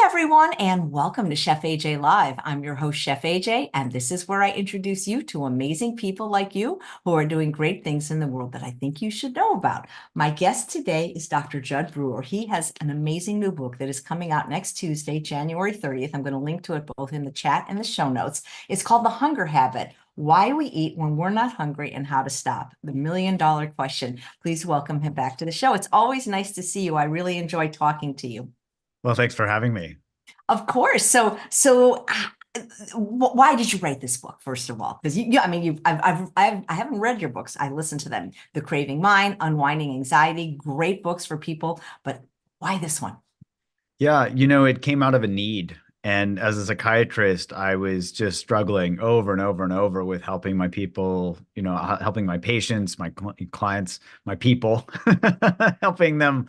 everyone, and welcome to Chef AJ Live. I'm your host, Chef AJ, and this is where I introduce you to amazing people like you who are doing great things in the world that I think you should know about. My guest today is Dr. Judd Brewer. He has an amazing new book that is coming out next Tuesday, January 30th. I'm going to link to it both in the chat and the show notes. It's called The Hunger Habit: Why We Eat When We're Not Hungry and How to Stop. The $1,000,000 Question. Please welcome him back to the show. It's always nice to see you. I really enjoy talking to you. Well, thanks for having me. Of course. Why did you write this book, first of all? Because I mean, I haven't read your books. I listened to them. The Craving Mind, Unwinding Anxiety, great books for people. But why this one? Yeah, it came out of a need. And as a psychiatrist, I was just struggling over and over and over with helping my people, helping my patients, my clients, my people, helping them,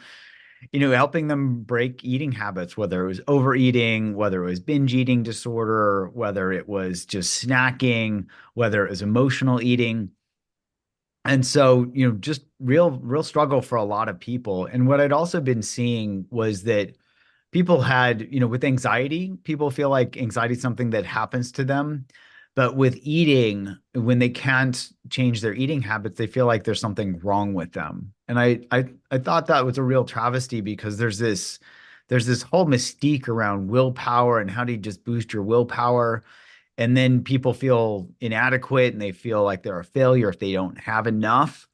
helping them break eating habits, whether it was overeating, whether it was binge eating disorder, whether it was just snacking, whether it was emotional eating. And so, just real struggle for a lot of people. And what I'd also been seeing was that people had, with anxiety, people feel like anxiety is something that happens to them. But with eating, when they can't change their eating habits, they feel like there's something wrong with them. And I thought that was a real travesty because there's this whole mystique around willpower and how do you just boost your willpower. And then people feel inadequate and they feel like they're a failure if they don't have enough.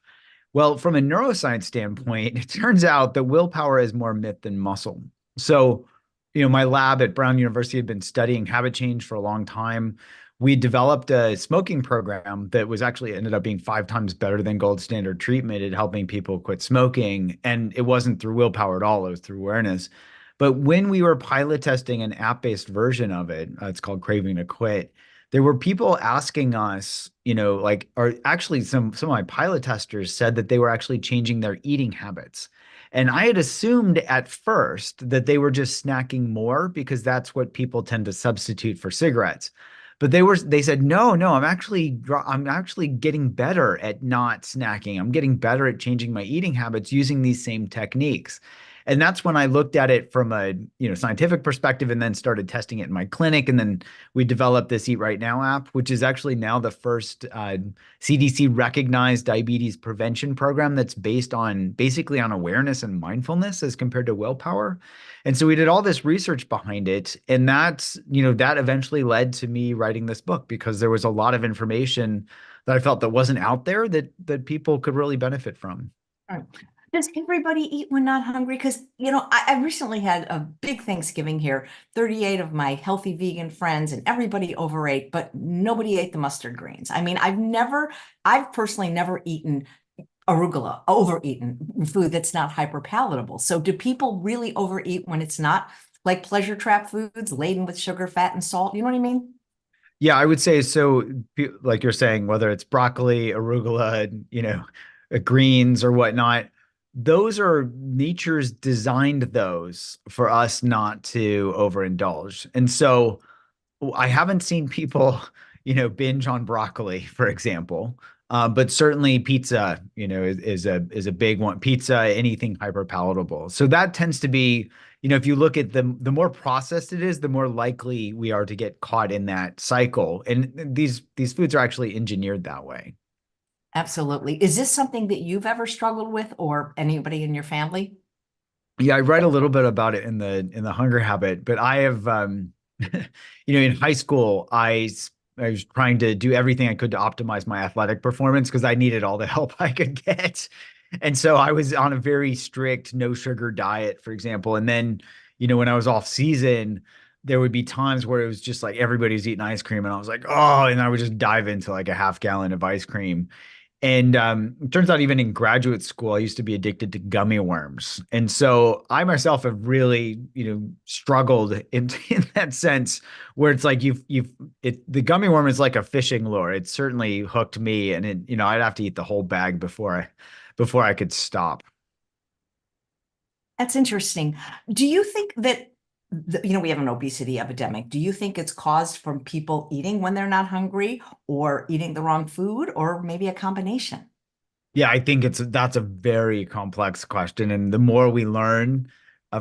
Well, from a neuroscience standpoint, it turns out that willpower is more myth than muscle. So, my lab at Brown University had been studying habit change for a long time. We developed a smoking program that was actually ended up being 5 times better than gold standard treatment at helping people quit smoking. And it wasn't through willpower at all, it was through awareness. But when we were pilot testing an app-based version of it, it's called Craving to Quit, there were people asking us, like, or actually some of my pilot testers said that they were actually changing their eating habits. And I had assumed at first that they were just snacking more because that's what people tend to substitute for cigarettes. But they said, no, I'm actually getting better at not snacking. I'm getting better at changing my eating habits using these same techniques. And that's when I looked at it from a scientific perspective and then started testing it in my clinic. And then we developed this Eat Right Now app, which is actually now the first CDC recognized diabetes prevention program that's basically on awareness and mindfulness as compared to willpower. And so we did all this research behind it. And that eventually led to me writing this book because there was a lot of information that I felt that wasn't out there that people could really benefit from. Right. Does everybody eat when not hungry? Because, I recently had a big Thanksgiving here. 38 of my healthy vegan friends, and everybody overate, but nobody ate the mustard greens. I mean, I've personally never eaten overeaten food that's not hyper-palatable. So do people really overeat when it's not like pleasure trap foods laden with sugar, fat, and salt? You know what I mean? Yeah, I would say so. Like you're saying, whether it's broccoli, arugula, greens or whatnot, those are nature's designed those for us not to overindulge. And so I haven't seen people, binge on broccoli, for example. But certainly pizza, is a big one. Pizza, anything hyper palatable. So that tends to be, if you look at the more processed it is, the more likely we are to get caught in that cycle. And these foods are actually engineered that way. Absolutely. Is this something that you've ever struggled with or anybody in your family? Yeah, I write a little bit about it in the hunger habit, but I have in high school I was trying to do everything I could to optimize my athletic performance because I needed all the help I could get. And so I was on a very strict no sugar diet, for example. And then, when I was off season, there would be times where it was just like everybody's eating ice cream and I was like, oh, and I would just dive into like a half gallon of ice cream. And it turns out even in graduate school, I used to be addicted to gummy worms. And so I myself have really, struggled in that sense where it's like the gummy worm is like a fishing lure. It certainly hooked me and I'd have to eat the whole bag before I could stop. That's interesting. Do you think that, we have an obesity epidemic. Do you think it's caused from people eating when they're not hungry or eating the wrong food or maybe a combination? Yeah, I think that's a very complex question. And the more we learn,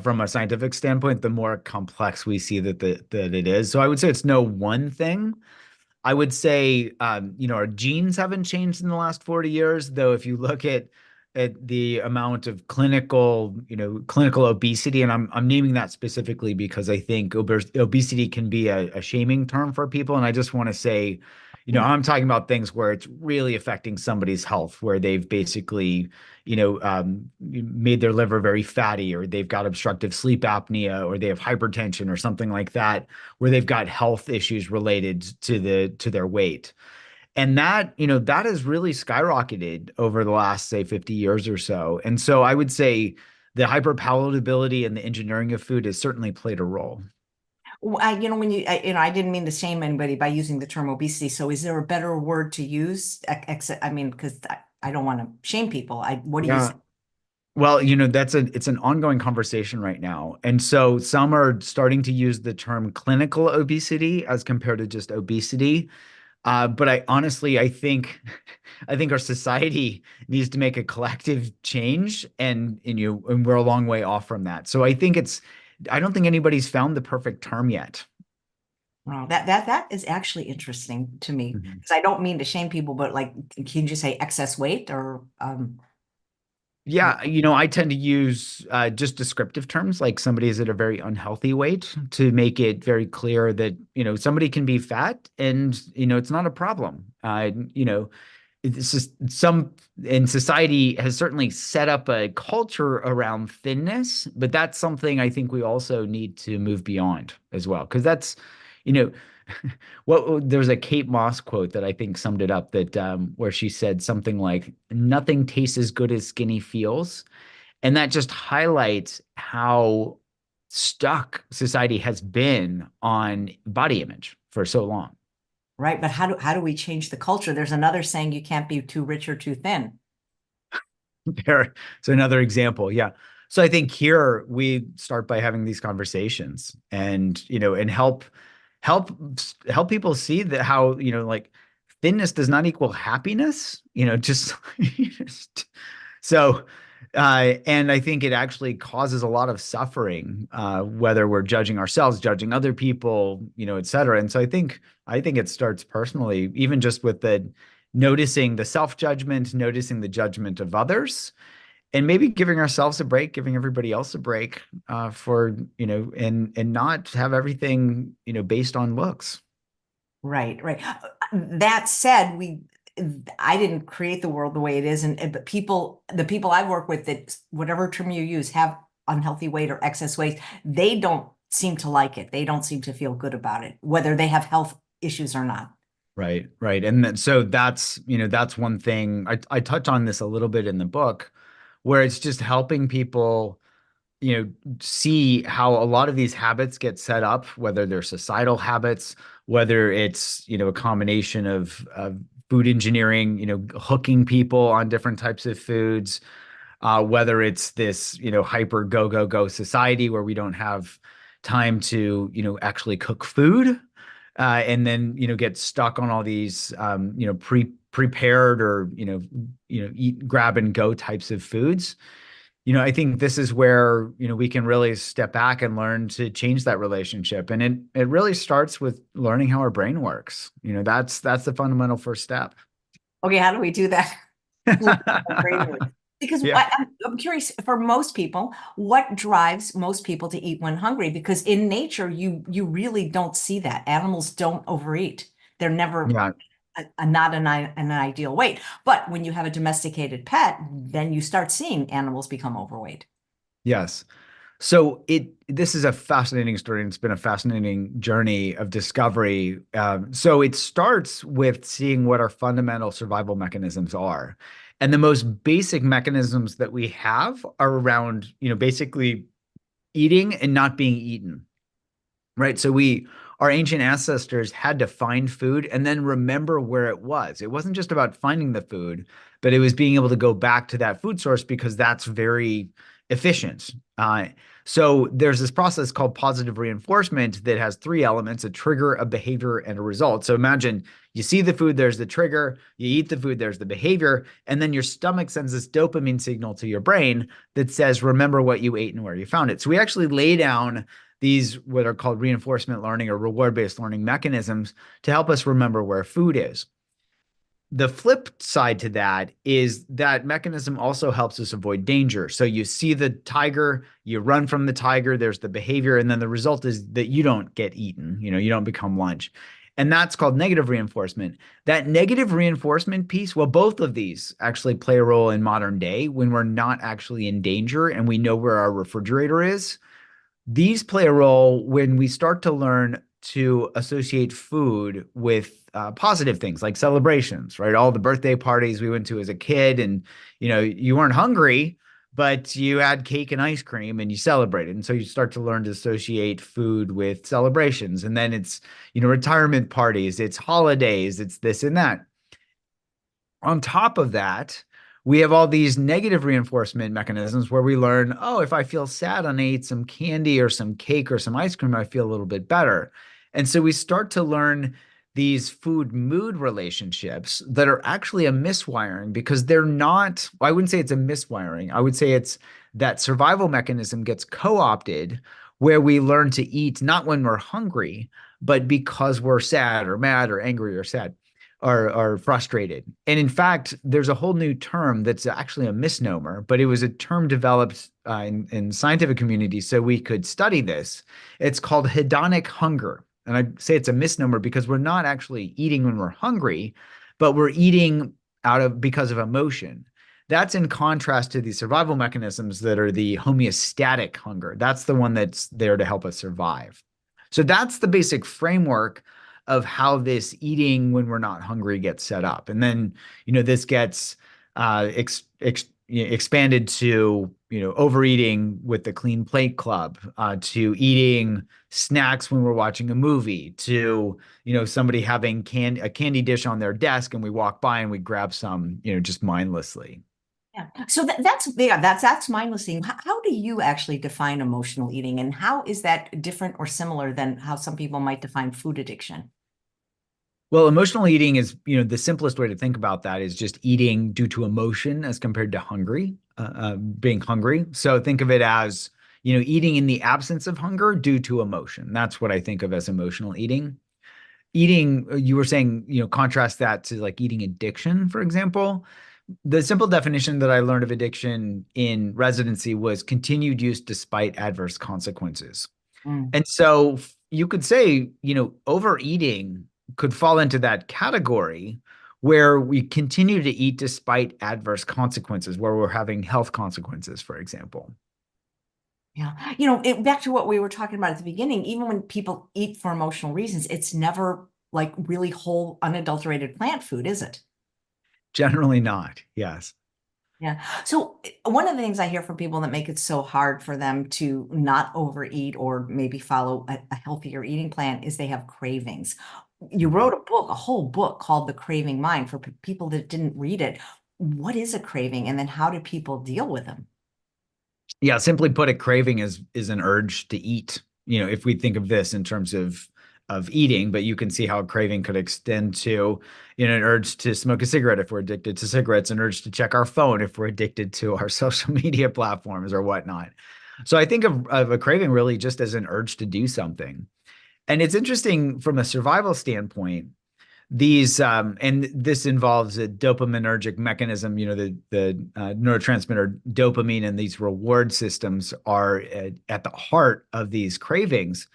from a scientific standpoint, the more complex we see that it is. So I would say it's no one thing. I would say, our genes haven't changed in the last 40 years, though. If you look at the amount of clinical obesity, and I'm naming that specifically because I think obesity can be a shaming term for people, and I just want to say, I'm talking about things where it's really affecting somebody's health, where they've basically, made their liver very fatty, or they've got obstructive sleep apnea, or they have hypertension or something like that, where they've got health issues related to their weight. And that has really skyrocketed over the last, say, 50 years or so. And so I would say the hyperpalatability and the engineering of food has certainly played a role. When I didn't mean to shame anybody by using the term obesity. So is there a better word to use? I mean, because I don't want to shame people. What do you say? Yeah. Well, it's an ongoing conversation right now. And so some are starting to use the term clinical obesity as compared to just obesity. But I think I think our society needs to make a collective change, and we're a long way off from that. So I don't think anybody's found the perfect term yet. Wow, that is actually interesting to me Mhm. because I don't mean to shame people, but like, can you say excess weight or Yeah, I tend to use just descriptive terms, like somebody is at a very unhealthy weight, to make it very clear that, somebody can be fat and, it's not a problem. It's just some in society has certainly set up a culture around thinness, but that's something I think we also need to move beyond as well. Because that's, you know, there's a Kate Moss quote that I think summed it up, that where she said something like, "Nothing tastes as good as skinny feels," and that just highlights how stuck society has been on body image for so long. right? But how do we change the culture? There's another saying, you can't be too rich or too thin. There, so another example, yeah. So I think here we start by having these conversations, and help help people see that how, like, thinness does not equal happiness, just, just so and I think it actually causes a lot of suffering, whether we're judging ourselves, judging other people, et cetera. And so I think it starts personally, even just with the noticing the self-judgment, noticing the judgment of others, and maybe giving ourselves a break, giving everybody else a break, for, and not have everything, based on looks. Right, right. That said, I didn't create the world the way it is, and but the people I work with, that whatever term you use, have unhealthy weight or excess weight, they don't seem to like it. They don't seem to feel good about it, whether they have health issues or not. Right, right. And then, so that's one thing I touch on this a little bit in the book, where it's just helping people, see how a lot of these habits get set up, whether they're societal habits, whether it's, a combination of food engineering, hooking people on different types of foods, whether it's this, hyper go society where we don't have time to, actually cook food, and then, get stuck on all these, prepared, or, eat, grab and go types of foods. I think this is where, we can really step back and learn to change that relationship. And it really starts with learning how our brain works. That's the fundamental first step. Okay, how do we do that? Because Yeah. I'm curious, for most people, what drives most people to eat when hungry? Because in nature, you really don't see that. Animals don't overeat. They're never Yeah. not an ideal weight. But when you have a domesticated pet, then you start seeing animals become overweight. Yes. So this is a fascinating story, and it's been a fascinating journey of discovery. So it starts with seeing what our fundamental survival mechanisms are. And the most basic mechanisms that we have are around, basically eating and not being eaten. Right. So our ancient ancestors had to find food and then remember where it was. It wasn't just about finding the food, but it was being able to go back to that food source, because that's very, efficient. So there's this process called positive reinforcement that has three elements: a trigger, a behavior, and a result. So imagine you see the food, there's the trigger, you eat the food, there's the behavior, and then your stomach sends this dopamine signal to your brain that says, remember what you ate and where you found it. So we actually lay down these what are called reinforcement learning or reward-based learning mechanisms to help us remember where food is. The flip side to that is that mechanism also helps us avoid danger. So you see the tiger, you run from the tiger, there's the behavior, and then the result is that you don't get eaten, you don't become lunch. And that's called negative reinforcement. That negative reinforcement piece, well, both of these actually play a role in modern day when we're not actually in danger and we know where our refrigerator is. These play a role when we start to learn to associate food with positive things like celebrations, right? All the birthday parties we went to as a kid, and you weren't hungry, but you had cake and ice cream and you celebrated. And so you start to learn to associate food with celebrations. And then it's, retirement parties, it's holidays, it's this and that. On top of that, we have all these negative reinforcement mechanisms where we learn, oh, if I feel sad and I eat some candy or some cake or some ice cream, I feel a little bit better. And so we start to learn these food mood relationships that are actually a miswiring because they're not, well, I wouldn't say it's a miswiring. I would say it's that survival mechanism gets co-opted where we learn to eat not when we're hungry, but because we're sad or mad or angry or sad are frustrated. And in fact, there's a whole new term that's actually a misnomer, but it was a term developed in scientific community so we could study this. It's called hedonic hunger. And I say it's a misnomer because we're not actually eating when we're hungry, but we're eating because of emotion. That's in contrast to the survival mechanisms that are the homeostatic hunger. That's the one that's there to help us survive. So that's the basic framework of how this eating when we're not hungry gets set up. And then, this gets expanded to, overeating with the Clean Plate Club, to eating snacks when we're watching a movie, to, somebody having a candy dish on their desk and we walk by and we grab some, just mindlessly. Yeah. So that's mindless eating. How do you actually define emotional eating, and how is that different or similar than how some people might define food addiction? Well, emotional eating is, the simplest way to think about that is just eating due to emotion as compared to being hungry. So think of it as, eating in the absence of hunger due to emotion. That's what I think of as emotional eating. Eating, you were saying, contrast that to like eating addiction, for example. The simple definition that I learned of addiction in residency was continued use despite adverse consequences. Mm. And so you could say, overeating could fall into that category where we continue to eat despite adverse consequences, where we're having health consequences, for example. Yeah. Back to what we were talking about at the beginning, even when people eat for emotional reasons, it's never like really whole, unadulterated plant food, is it? Generally not. Yes. Yeah. So one of the things I hear from people that make it so hard for them to not overeat or maybe follow a healthier eating plan is they have cravings. You Mhm. wrote a whole book called The Craving Mind for people that didn't read it. What is a craving, and then how do people deal with them? Yeah, simply put, a craving is an urge to eat. If we think of this in terms of eating, but you can see how a craving could extend to, an urge to smoke a cigarette if we're addicted to cigarettes, an urge to check our phone if we're addicted to our social media platforms or whatnot. So I think of a craving really just as an urge to do something. And it's interesting from a survival standpoint. And this involves a dopaminergic mechanism. The neurotransmitter dopamine and these reward systems are at the heart of these cravings.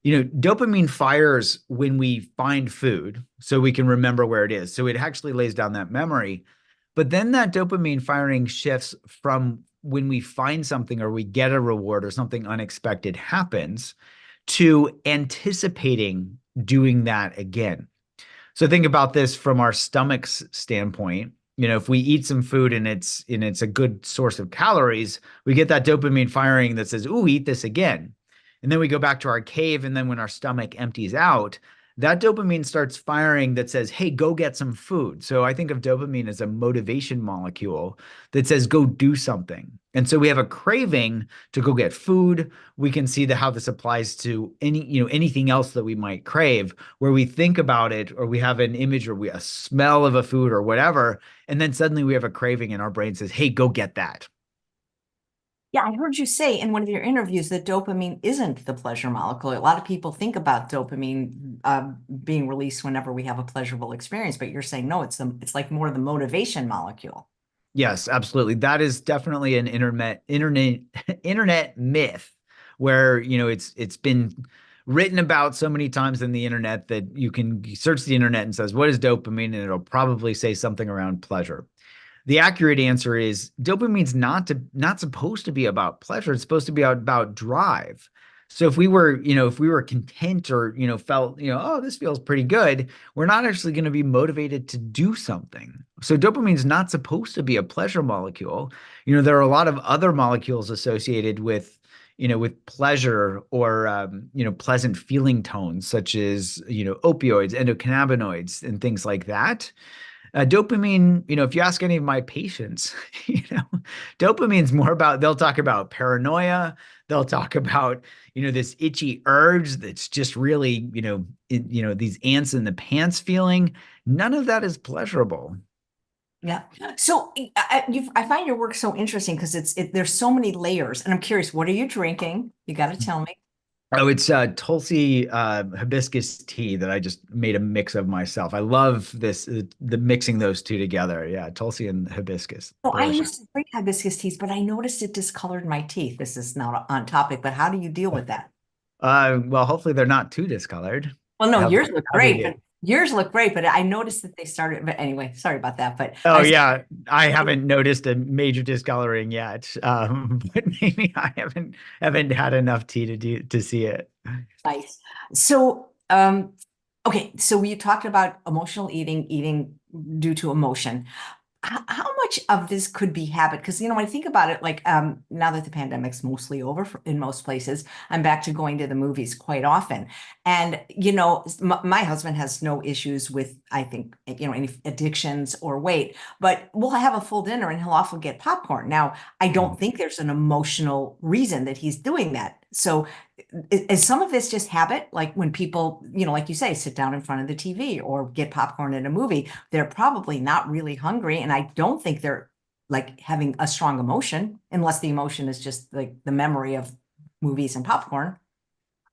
Dopamine fires when we find food so we can remember where it is. So it actually lays down that memory. But then that dopamine firing shifts from when we find something or we get a reward or something unexpected happens to anticipating doing that again. So think about this from our stomach's standpoint. If we eat some food and it's a good source of calories, we get that dopamine firing that says, "Ooh, eat this again." And then we go back to our cave, and then when our stomach empties out, that dopamine starts firing that says, hey, go get some food. So I think of dopamine as a motivation molecule that says, go do something. And so we have a craving to go get food. We can see how this applies to anything else that we might crave, where we think about it, or we have an image, or a smell of a food or whatever. And then suddenly we have a craving and our brain says, hey, go get that. Yeah, I heard you say in one of your interviews that dopamine isn't the pleasure molecule. A lot of people think about dopamine being released whenever we have a pleasurable experience, but you're saying no, it's like more the motivation molecule. Yes, absolutely. That is definitely an internet myth where, it's been written about so many times in the internet that you can search the internet and says, what is dopamine? And it'll probably say something around pleasure. The accurate answer is dopamine's not supposed to be about pleasure. It's supposed to be about drive. So if we were content or, felt, oh, this feels pretty good, we're not actually going to be motivated to do something. So dopamine's not supposed to be a pleasure molecule. There are a lot of other molecules associated with pleasure or, pleasant feeling tones, such as, opioids, endocannabinoids, and things like that. Dopamine, if you ask any of my patients, dopamine's more about, they'll talk about paranoia. They'll talk about, this itchy urge that's just really, these ants in the pants feeling. None of that is pleasurable. Yeah. So I find your work so interesting because there's so many layers, and I'm curious, what are you drinking? You got to tell me. Oh, it's Tulsi hibiscus tea that I just made a mix of myself. I love this, the mixing those two together. Yeah, Tulsi and hibiscus. So I Delicious. used to drink hibiscus teas, but I noticed it discolored my teeth. This is not on topic, but how do you deal with that? Well, hopefully they're not too discolored. Well, no, How, yours look how they great, do? but yours look great, but I noticed that they started. But anyway, sorry about that. But I Oh was yeah, I haven't noticed a major discoloring yet, but maybe I haven't had enough tea to see it. nice. So, okay, so you talked about emotional eating due to emotion. How much of this could be habit? Because when I think about it, like now that the pandemic's mostly over in most places, I'm back to going to the movies quite often. And my husband has no issues with, I think, any addictions or weight, but we'll have a full dinner and he'll often get popcorn. Now, I don't think there's an emotional reason that he's doing that. So is some of this just habit? Like when people, like you say, sit down in front of the TV or get popcorn in a movie, they're probably not really hungry. And I don't think they're like having a strong emotion, unless the emotion is just like the memory of movies and popcorn.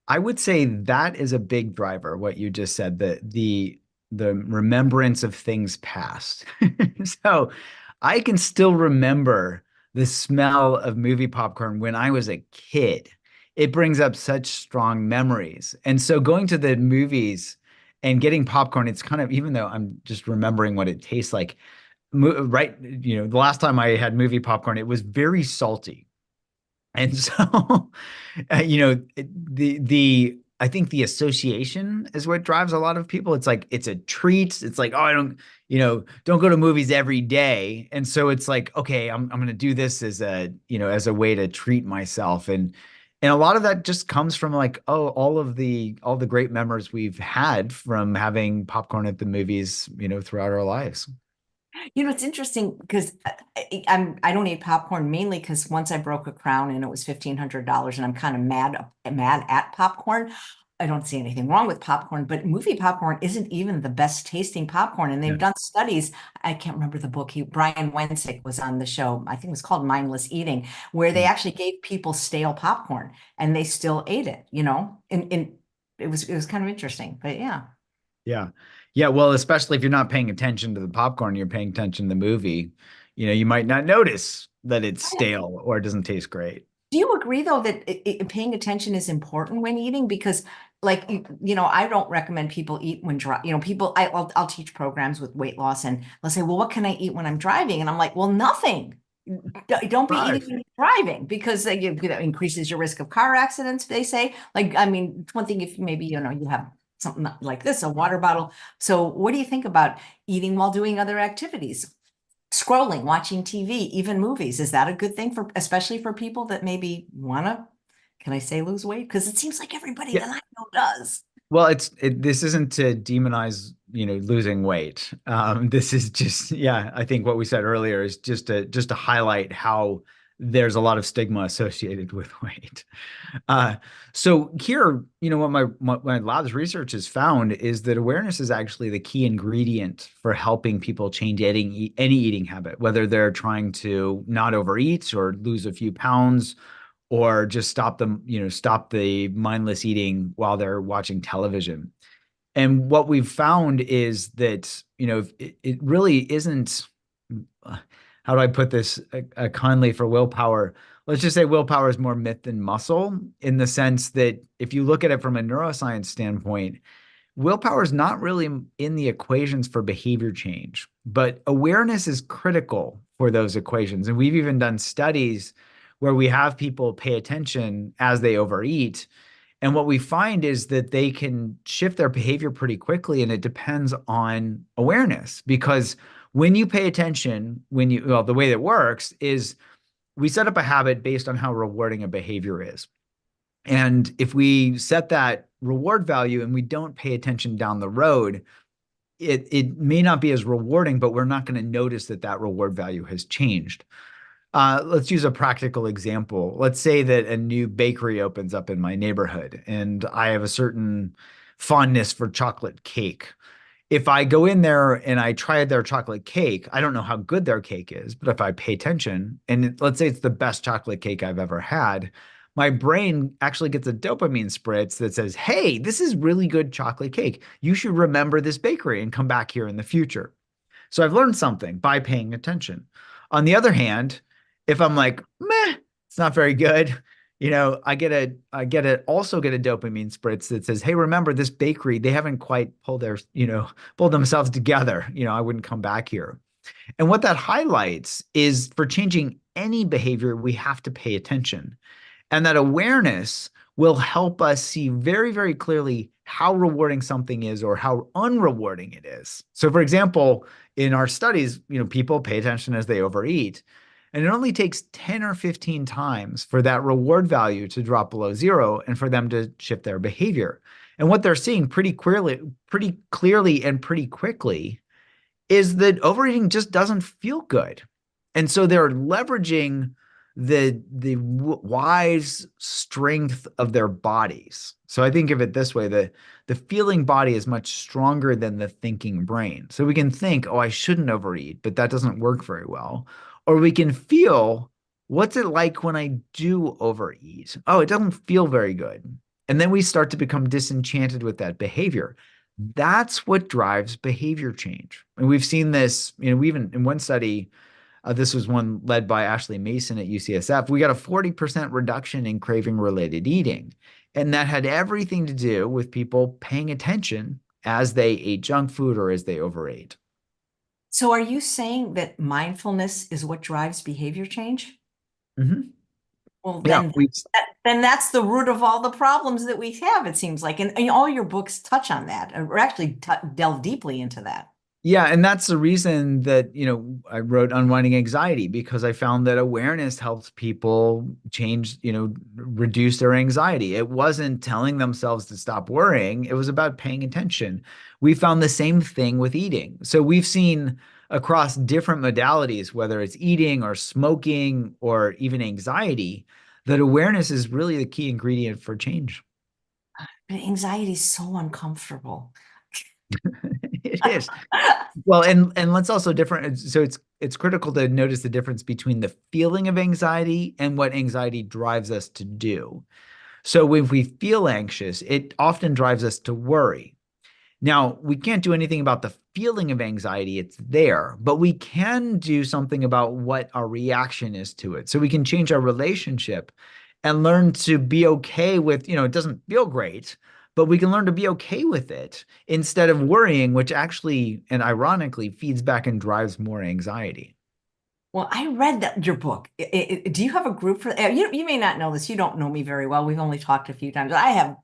I would say that is a big driver, what you just said, the remembrance of things past. So I can still remember the smell of movie popcorn when I was a kid. It brings up such strong memories. And so going to the movies and getting popcorn, it's kind of, even though I'm just remembering what it tastes like, right, the last time I had movie popcorn, it was very salty. And so, the I think the association is what drives a lot of people. It's like it's a treat. It's like, oh, don't go to movies every day. And so it's like, okay, I'm gonna do this as a way to treat myself. And a lot of that just comes from like, oh, all the great memories we've had from having popcorn at the movies, throughout our lives. It's interesting because I don't eat popcorn mainly because once I broke a crown and it was $1,500 and I'm kind of mad at popcorn. I don't see anything wrong with popcorn, but movie popcorn isn't even the best tasting popcorn. And they've Yeah. done studies. I can't remember the book. Brian Wensick was on the show. I think it was called Mindless Eating, where they actually gave people stale popcorn and they still ate it, and it was kind of interesting, but yeah. Yeah. Yeah. Well, especially if you're not paying attention to the popcorn, you're paying attention to the movie, you might not notice that it's stale or it doesn't taste great. Do you agree though that paying attention is important when eating? Because like I don't recommend people eat when dry. People I'll teach programs with weight loss and they'll say, "Well, what can I eat when I'm driving?" And I'm like, "Well, nothing. Don't be eating Right. when you're driving because that increases your risk of car accidents." They say, like, I mean, it's one thing if maybe you have something like this, a water bottle. So, what do you think about eating while doing other activities? Scrolling, watching TV, even movies. Is that a good thing especially for people that maybe wanna, can I say lose weight? Because it seems like everybody Yeah. that I know does. Well, this isn't to demonize, losing weight. This is just, yeah, I think what we said earlier is just to highlight how there's a lot of stigma associated with weight. Uh, so here, what my lab's research has found is that awareness is actually the key ingredient for helping people change any eating habit, whether they're trying to not overeat or lose a few pounds or just stop the mindless eating while they're watching television. And what we've found is that, it really isn't, how do I put this kindly for willpower? Let's just say willpower is more myth than muscle in the sense that if you look at it from a neuroscience standpoint, willpower is not really in the equations for behavior change, but awareness is critical for those equations. And we've even done studies where we have people pay attention as they overeat. And what we find is that they can shift their behavior pretty quickly. And it depends on awareness because when you pay attention, well, the way that works is we set up a habit based on how rewarding a behavior is. And if we set that reward value and we don't pay attention down the road, it may not be as rewarding, but we're not going to notice that reward value has changed. Let's use a practical example. Let's say that a new bakery opens up in my neighborhood and I have a certain fondness for chocolate cake. If I go in there and I try their chocolate cake, I don't know how good their cake is, but if I pay attention, and let's say it's the best chocolate cake I've ever had, my brain actually gets a dopamine spritz that says, hey, this is really good chocolate cake. You should remember this bakery and come back here in the future. So I've learned something by paying attention. On the other hand, if I'm like, meh, it's not very good, also get a dopamine spritz that says, hey, remember this bakery, they haven't quite pulled themselves together. I wouldn't come back here. And what that highlights is for changing any behavior, we have to pay attention. And that awareness will help us see very, very clearly how rewarding something is or how unrewarding it is. So, for example, in our studies, people pay attention as they overeat. And it only takes 10 or 15 times for that reward value to drop below zero and for them to shift their behavior. And what they're seeing pretty clearly and pretty quickly is that overeating just doesn't feel good. And so they're leveraging the wise strength of their bodies. So I think of it this way, the feeling body is much stronger than the thinking brain. So we can think, oh, I shouldn't overeat, but that doesn't work very well. Or we can feel, what's it like when I do overeat? Oh, it doesn't feel very good. And then we start to become disenchanted with that behavior. That's what drives behavior change. And we've seen this, we even in one study, this was one led by Ashley Mason at UCSF. We got a 40% reduction in craving related eating. And that had everything to do with people paying attention as they ate junk food or as they overate. So are you saying that mindfulness is what drives behavior change? Mm-hmm. Well, Yeah, then that's the root of all the problems that we have, it seems like. And all your books touch on that, or actually delve deeply into that. Yeah, and that's the reason that, I wrote Unwinding Anxiety because I found that awareness helps people change, reduce their anxiety. It wasn't telling themselves to stop worrying, it was about paying attention. We found the same thing with eating. So we've seen across different modalities, whether it's eating or smoking or even anxiety, that awareness is really the key ingredient for change. But anxiety is so uncomfortable. It is. Well, and let's also different. So it's critical to notice the difference between the feeling of anxiety and what anxiety drives us to do. So if we feel anxious, it often drives us to worry. Now, we can't do anything about the feeling of anxiety, it's there, but we can do something about what our reaction is to it. So we can change our relationship and learn to be okay with, it doesn't feel great, but we can learn to be okay with it instead of worrying, which actually and ironically feeds back and drives more anxiety. Well, I read your book. Do you have a group for you may not know this. You don't know me very well. We've only talked a few times. I have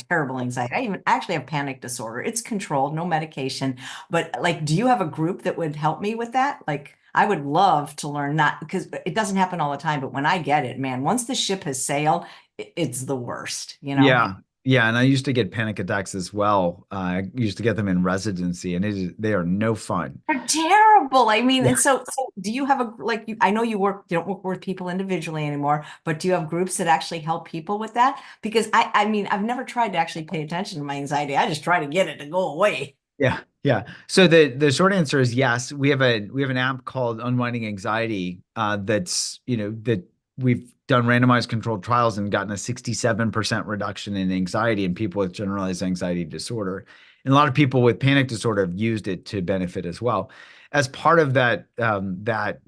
terrible anxiety. I even actually have panic disorder. It's controlled, no medication. But like, do you have a group that would help me with that? Like, I would love to learn, not because it doesn't happen all the time, but when I get it, man, once the ship has sailed, it's the worst, Yeah. Yeah, and I used to get panic attacks as well. I used to get them in residency, and they are no fun. They're terrible. I mean, Yeah. and so do you have I know you don't work with people individually anymore, but do you have groups that actually help people with that? Because I mean, I've never tried to actually pay attention to my anxiety. I just try to get it to go away. Yeah, yeah. So the short answer is yes. We have an app called Unwinding Anxiety that's that we've done randomized controlled trials and gotten a 67% reduction in anxiety in people with generalized anxiety disorder. And a lot of people with panic disorder have used it to benefit as well. As part of that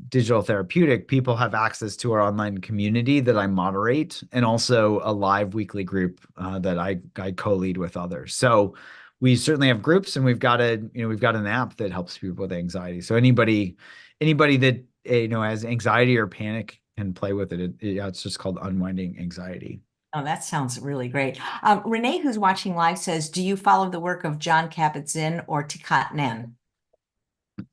digital therapeutic, people have access to our online community that I moderate, and also a live weekly group that I co-lead with others. So we certainly have groups, and we've got an app that helps people with anxiety. So anybody that has anxiety or panic can play with it. Yeah, it's just called Unwinding Anxiety. Oh, that sounds really great. Renee, who's watching live, says, "Do you follow the work of John Kabat-Zinn or Thich Nhat?"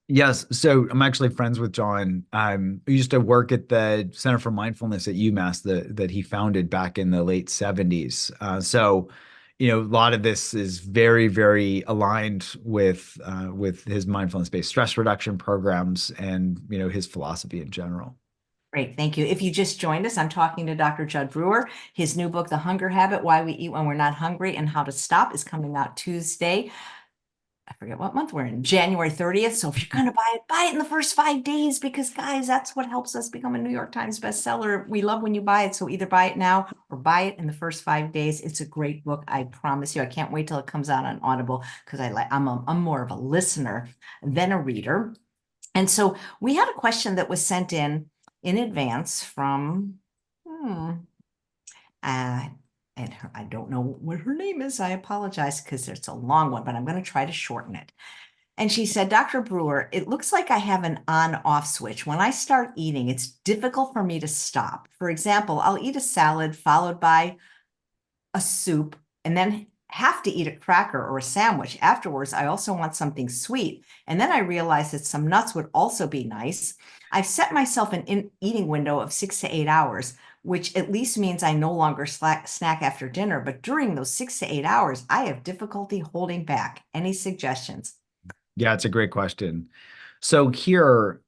Yes, so I'm actually friends with John. I used to work at the Center for Mindfulness at UMass that he founded back in the late 70s. A lot of this is very, very aligned with his mindfulness-based stress reduction programs and his philosophy in general. Great, thank you. If you just joined us, I'm talking to Dr. Judd Brewer. His new book, The Hunger Habit: Why We Eat When We're Not Hungry and How to Stop, is coming out Tuesday. I forget what month we're in, January 30th. So if you're going to buy it in the first 5 days, because guys, that's what helps us become a New York Times bestseller. We love when you buy it. So either buy it now or buy it in the first 5 days. It's a great book. I promise you. I can't wait till it comes out on Audible, because I'm more of a listener than a reader. And so we had a question that was sent in advance from, uh, I don't know what her name is. I apologize, because it's a long one, but I'm going to try to shorten it. And she said, "Dr. Brewer, it looks like I have an on-off switch. When I start eating, it's difficult for me to stop. For example, I'll eat a salad followed by a soup, and then have to eat a cracker or a sandwich. Afterwards, I also want something sweet. And then I realized that some nuts would also be nice. I've set myself an eating window of 6 to 8 hours, which at least means I no longer snack after dinner. But during those 6 to 8 hours, I have difficulty holding back. Any suggestions?" Yeah, it's a great question. So here,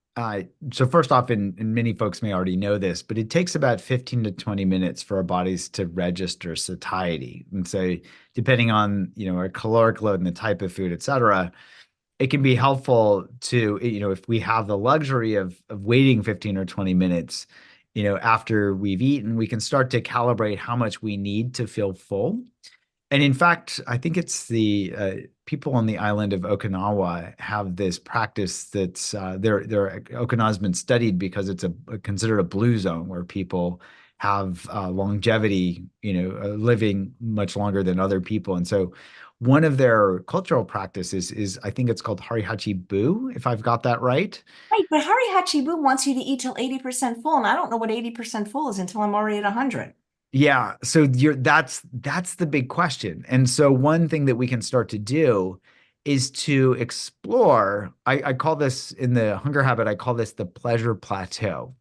so first off, and many folks may already know this, but it takes about 15 to 20 minutes for our bodies to register satiety. And so depending on, our caloric load and the type of food, et cetera, it can be helpful to, if we have the luxury of waiting 15 or 20 minutes, after we've eaten, we can start to calibrate how much we need to feel full. And in fact, I think it's the people on the island of Okinawa have this practice that's Okinawa's been studied because it's considered a blue zone where people have longevity, living much longer than other people. And so one of their cultural practices is I think it's called Harihachi Bu, if I've got that right. Right, but Hari Hachibu wants you to eat till 80% full, and I don't know what 80% full is until I'm already at 100. Yeah, so that's the big question. And so one thing that we can start to do is to explore, I call this in the hunger habit, I call this the pleasure plateau.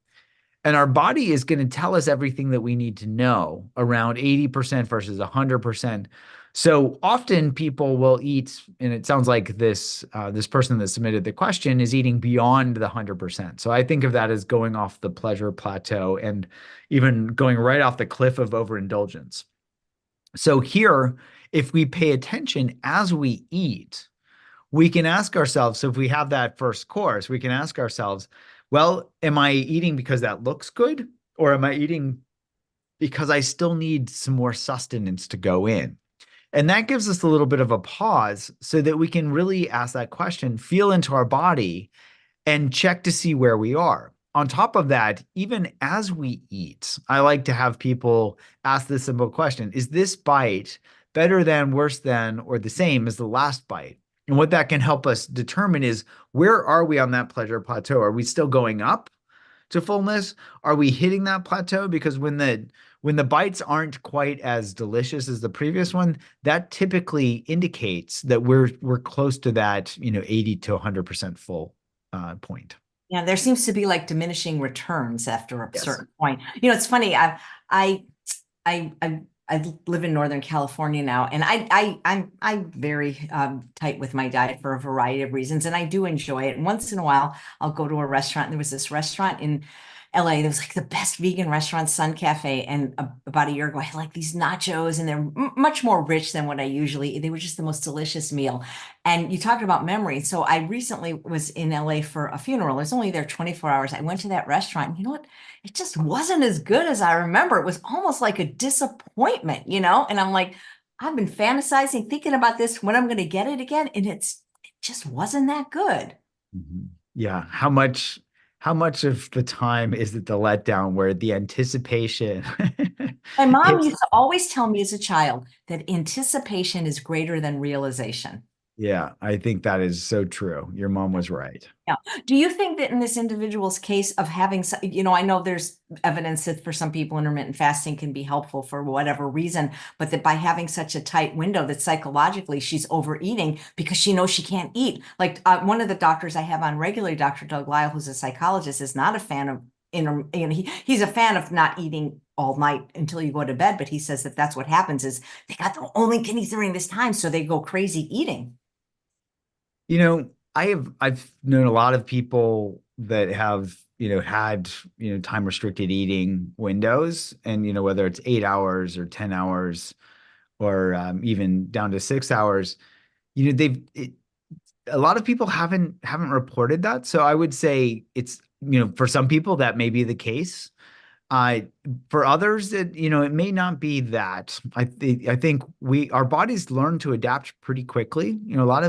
And our body is going to tell us everything that we need to know around 80% versus 100%. So often people will eat, and it sounds like this person that submitted the question is eating beyond the 100%. So I think of that as going off the pleasure plateau and even going right off the cliff of overindulgence. So here, if we pay attention as we eat, we can ask ourselves, so if we have that first course, we can ask ourselves, well, am I eating because that looks good? Or am I eating because I still need some more sustenance to go in? And that gives us a little bit of a pause so that we can really ask that question, feel into our body, and check to see where we are. On top of that, even as we eat, I like to have people ask this simple question: is this bite better than, worse than, or the same as the last bite? And what that can help us determine is, where are we on that pleasure plateau? Are we still going up to fullness? Are we hitting that plateau? Because when the bites aren't quite as delicious as the previous one, that typically indicates that we're close to that, 80 to 100% full point. Yeah, there seems to be like diminishing returns after a Yes. certain point. It's funny. I I I live in Northern California now, and I'm very tight with my diet for a variety of reasons, and I do enjoy it. And once in a while, I'll go to a restaurant. And there was this restaurant in LA that was like the best vegan restaurant, Sun Cafe. And about a year ago, I had like these nachos, and they're much more rich than what I usually eat. They were just the most delicious meal. And you talked about memory. So I recently was in LA for a funeral. I was only there 24 hours. I went to that restaurant, and you know what? It just wasn't as good as I remember. It was almost like a disappointment, you know? And I'm like, I've been fantasizing, thinking about this when I'm going to get it again, and it just wasn't that good. Mhm. Yeah. How much of the time is it the letdown where the anticipation My mom hits? used to always tell me as a child that anticipation is greater than realization. Yeah, I think that is so true. Your mom was right. Yeah. Do you think that in this individual's case of having, you know, I know there's evidence that for some people intermittent fasting can be helpful for whatever reason, but that by having such a tight window that psychologically she's overeating because she knows she can't eat. Like one of the doctors I have on regularly, Dr. Doug Lyle, who's a psychologist, is not a fan of you know, he's a fan of not eating all night until you go to bed, but he says that that's what happens is they got the only kidneys during this time, so they go crazy eating. I've known a lot of people that have, had, time restricted eating windows and, whether it's 8 hours or 10 hours or even down to 6 hours, a lot of people haven't reported that. So I would say it's, for some people that may be the case. Uh, for others, it may not be that. I think our bodies learn to adapt pretty quickly. A lot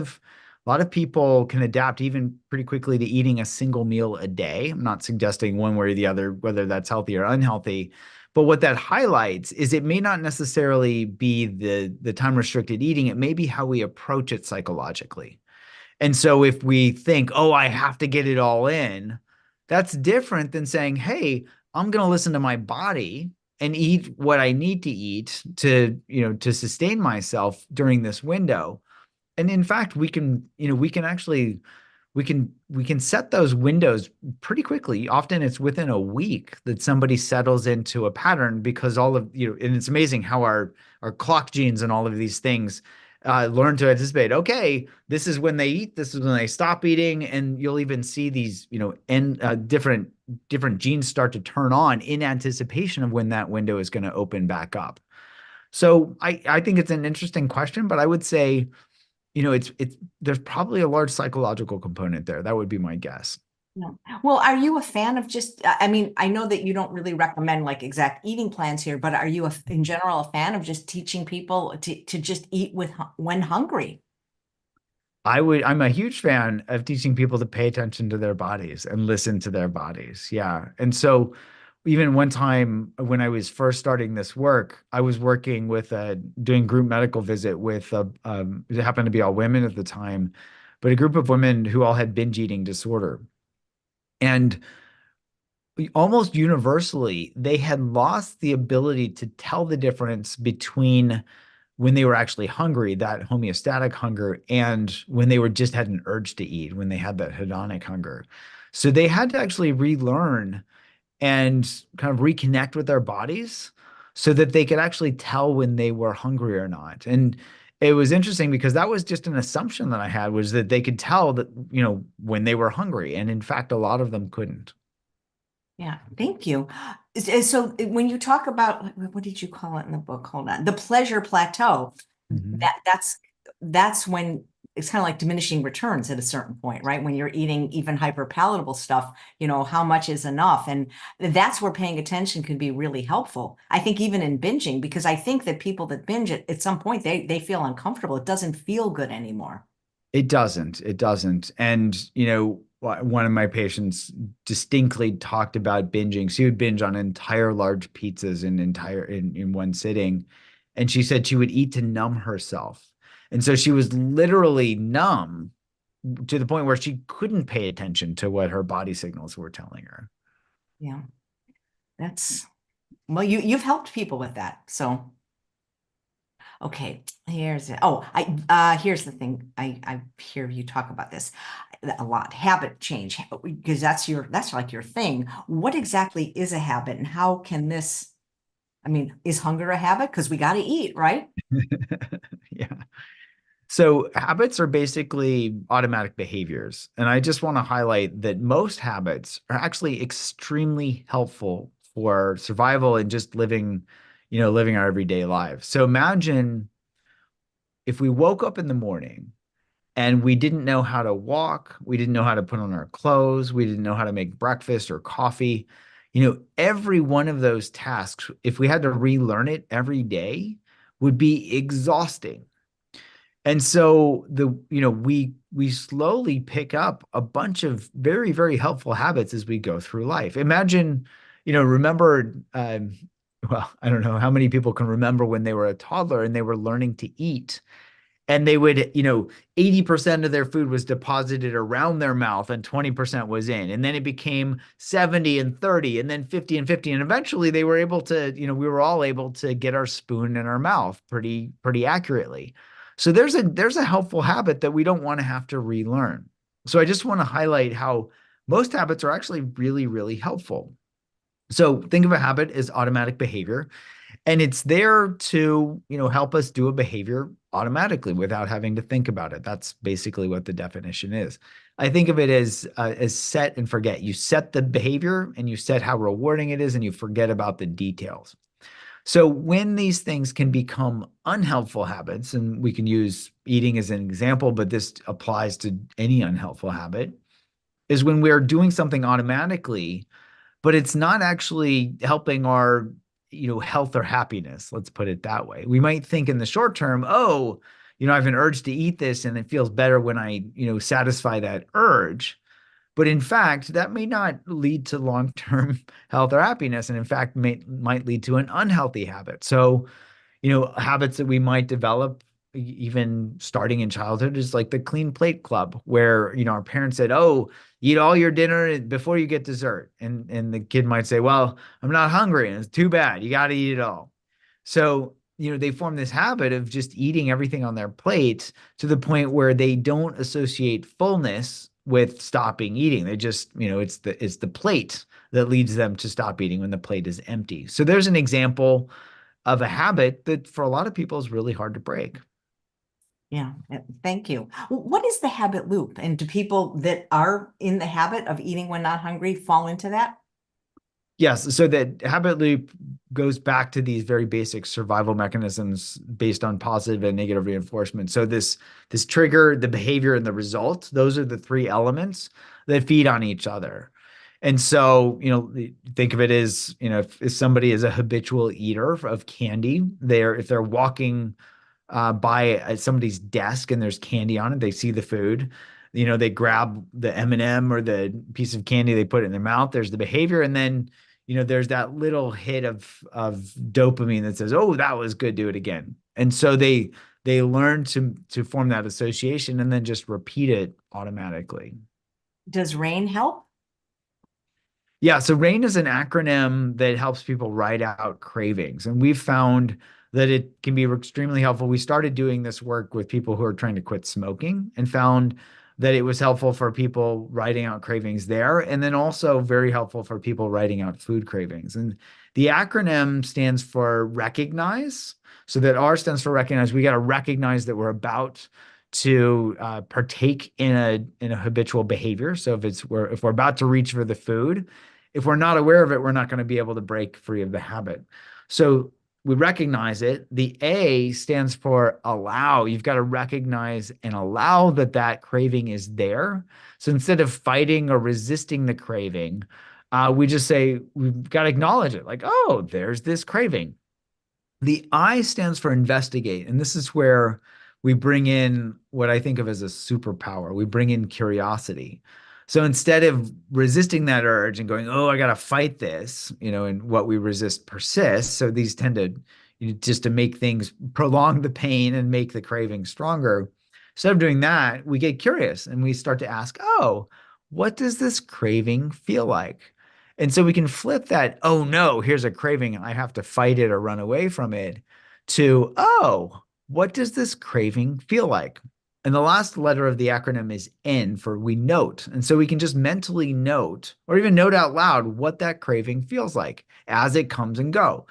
of people can adapt even pretty quickly to eating a single meal a day. I'm not suggesting one way or the other, whether that's healthy or unhealthy. But what that highlights is it may not necessarily be the time restricted eating. It may be how we approach it psychologically. And so if we think, oh, I have to get it all in, that's different than saying, hey, I'm going to listen to my body and eat what I need to eat to sustain myself during this window. And in fact, we can actually we can set those windows pretty quickly. Often it's within a week that somebody settles into a pattern because and it's amazing how our clock genes and all of these things learn to anticipate. Okay, this is when they eat. This is when they stop eating, and you'll even see these, different genes start to turn on in anticipation of when that window is going to open back up. So I think it's an interesting question, but I would say it's there's probably a large psychological component there. That would be my guess. No. Well, are you a fan of just, I mean, I know that you don't really recommend like exact eating plans here, but are you in general a fan of just teaching people to just eat when hungry? I'm a huge fan of teaching people to pay attention to their bodies and listen to their bodies. Yeah. And so even one time when I was first starting this work, I was working with doing group medical visit with it happened to be all women at the time, but a group of women who all had binge eating disorder. And almost universally, they had lost the ability to tell the difference between when they were actually hungry, that homeostatic hunger, and when they were just had an urge to eat, when they had that hedonic hunger. So they had to actually relearn and kind of reconnect with their bodies so that they could actually tell when they were hungry or not. And it was interesting because that was just an assumption that I had was that they could tell that, when they were hungry. And in fact, a lot of them couldn't. Yeah, thank you. So when you talk about what did you call it in the book? Hold on. The pleasure plateau, Mhm. that's when it's kind of like diminishing returns at a certain point, right? When you're eating even hyper-palatable stuff, you know, how much is enough? And that's where paying attention can be really helpful. I think even in binging, because I think that people that binge it at some point they feel uncomfortable. It doesn't feel good anymore. It doesn't. It doesn't. And, one of my patients distinctly talked about binging. She would binge on entire large pizzas in one sitting. And she said she would eat to numb herself. And so she was literally numb to the point where she couldn't pay attention to what her body signals were telling her. Yeah, that's well, you've helped people with that. So okay, here's it. Oh, here's the thing. I hear you talk about this a lot. Habit change, because that's like your thing. What exactly is a habit, and how can this? I mean, is hunger a habit? Because we got to eat, right? Yeah. So habits are basically automatic behaviors. And I just want to highlight that most habits are actually extremely helpful for survival and just living our everyday lives. So imagine if we woke up in the morning and we didn't know how to walk, we didn't know how to put on our clothes, we didn't know how to make breakfast or coffee. Every one of those tasks, if we had to relearn it every day, would be exhausting. And so we slowly pick up a bunch of very, very helpful habits as we go through life. Imagine, remember, well, I don't know how many people can remember when they were a toddler and they were learning to eat and they would, 80% of their food was deposited around their mouth and 20% was in. And then it became 70 and 30 and then 50 and 50. And eventually they were able to, we were all able to get our spoon in our mouth pretty accurately. So there's a helpful habit that we don't want to have to relearn. So I just want to highlight how most habits are actually really, really helpful. So think of a habit as automatic behavior. And it's there to, help us do a behavior automatically without having to think about it. That's basically what the definition is. I think of it as set and forget. You set the behavior and you set how rewarding it is, and you forget about the details. So when these things can become unhelpful habits, and we can use eating as an example, but this applies to any unhelpful habit, is when we're doing something automatically but it's not actually helping our health or happiness. Let's put it that way. We might think in the short term, oh, I have an urge to eat this and it feels better when I satisfy that urge. But in fact, that may not lead to long-term health or happiness, and in fact might lead to an unhealthy habit. So habits that we might develop even starting in childhood is like the clean plate club, where, our parents said, oh, eat all your dinner before you get dessert. And the kid might say, well, I'm not hungry. And it's too bad. You got to eat it all. So, they form this habit of just eating everything on their plate to the point where they don't associate fullness with stopping eating. They just, it's the plate that leads them to stop eating when the plate is empty. So there's an example of a habit that for a lot of people is really hard to break. Yeah, thank you. What is the habit loop? And do people that are in the habit of eating when not hungry fall into that? Yes, so the habit loop goes back to these very basic survival mechanisms based on positive and negative reinforcement. So this trigger, the behavior, and the result, those are the three elements that feed on each other. And so, think of it as, if somebody is a habitual eater of candy, if they're walking by somebody's desk and there's candy on it, they see the food, they grab the M&M or the piece of candy, they put it in their mouth. There's the behavior, and then there's that little hit of dopamine that says, "Oh, that was good, do it again." And so they learn to form that association and then just repeat it automatically. Does rain help? Yeah, so RAIN is an acronym that helps people write out cravings. And we've found that it can be extremely helpful. We started doing this work with people who are trying to quit smoking and found that it was helpful for people writing out cravings there, and then also very helpful for people writing out food cravings. And the acronym stands for recognize. So that R stands for recognize. We got to recognize that we're about to partake in a habitual behavior. So if we're about to reach for the food, if we're not aware of it, we're not going to be able to break free of the habit. So we recognize it. The A stands for allow. You've got to recognize and allow that craving is there. So instead of fighting or resisting the craving, we just say we've got to acknowledge it. Like, oh, there's this craving. The I stands for investigate. And this is where we bring in what I think of as a superpower. We bring in curiosity. So instead of resisting that urge and going, oh, I got to fight this, and what we resist persists. So these tend to just to make things prolong the pain and make the craving stronger. Instead of doing that, we get curious and we start to ask, oh, what does this craving feel like? And so we can flip that, oh no, here's a craving, I have to fight it or run away from it, to, oh, what does this craving feel like? And the last letter of the acronym is N for we note. And so we can just mentally note or even note out loud what that craving feels like as it comes and go.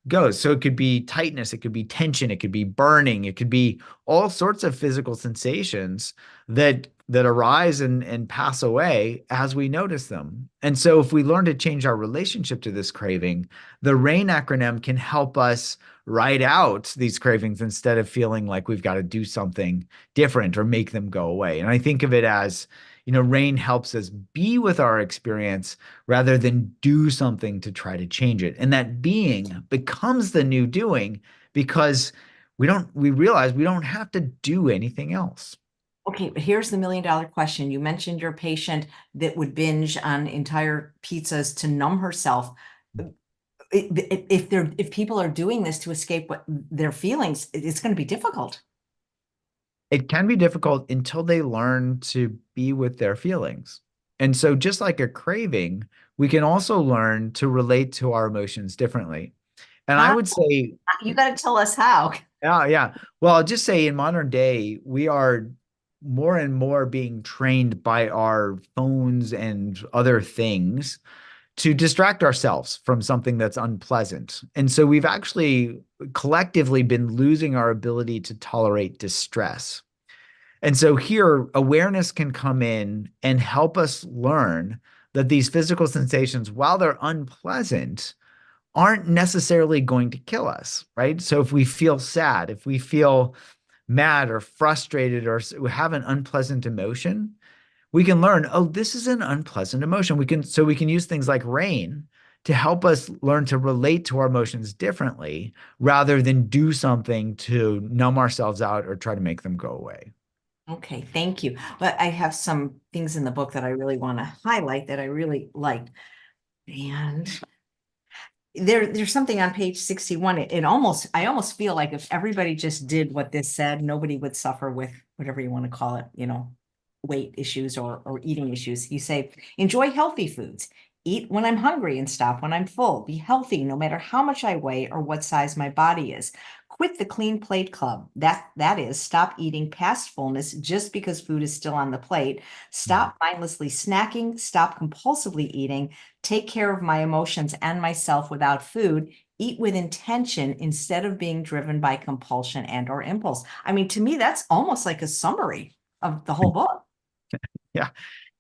goes. So it could be tightness, it could be tension, it could be burning, it could be all sorts of physical sensations that arise and pass away as we notice them. And so if we learn to change our relationship to this craving, the RAIN acronym can help us write out these cravings instead of feeling like we've got to do something different or make them go away. And I think of it as, RAIN helps us be with our experience rather than do something to try to change it. And that being becomes the new doing because we realize we don't have to do anything else. Okay, but here's the million-dollar question. You mentioned your patient that would binge on entire pizzas to numb herself. If people are doing this to escape their feelings, it's going to be difficult. It can be difficult until they learn to be with their feelings. And so, just like a craving, we can also learn to relate to our emotions differently. And I How? would say, You got to tell us how. yeah, yeah. Well, I'll just say in modern day, we are more and more being trained by our phones and other things to distract ourselves from something that's unpleasant. And so we've actually collectively been losing our ability to tolerate distress. And so here, awareness can come in and help us learn that these physical sensations, while they're unpleasant, aren't necessarily going to kill us, right? So if we feel sad, if we feel mad or frustrated or have an unpleasant emotion, we can learn, oh, this is an unpleasant emotion. We can use things like RAIN to help us learn to relate to our emotions differently rather than do something to numb ourselves out or try to make them go away. Okay, thank you. But I have some things in the book that I really want to highlight that I really liked. And there's something on page 61. I almost feel like if everybody just did what this said, nobody would suffer with whatever you want to call it, weight issues or eating issues. You say, enjoy healthy foods. Eat when I'm hungry and stop when I'm full. Be healthy no matter how much I weigh or what size my body is. Quit the clean plate club. That is, stop eating past fullness just because food is still on the plate. Stop mindlessly snacking. Stop compulsively eating. Take care of my emotions and myself without food. Eat with intention instead of being driven by compulsion and or impulse. I mean, to me, that's almost like a summary of the whole book. Yeah.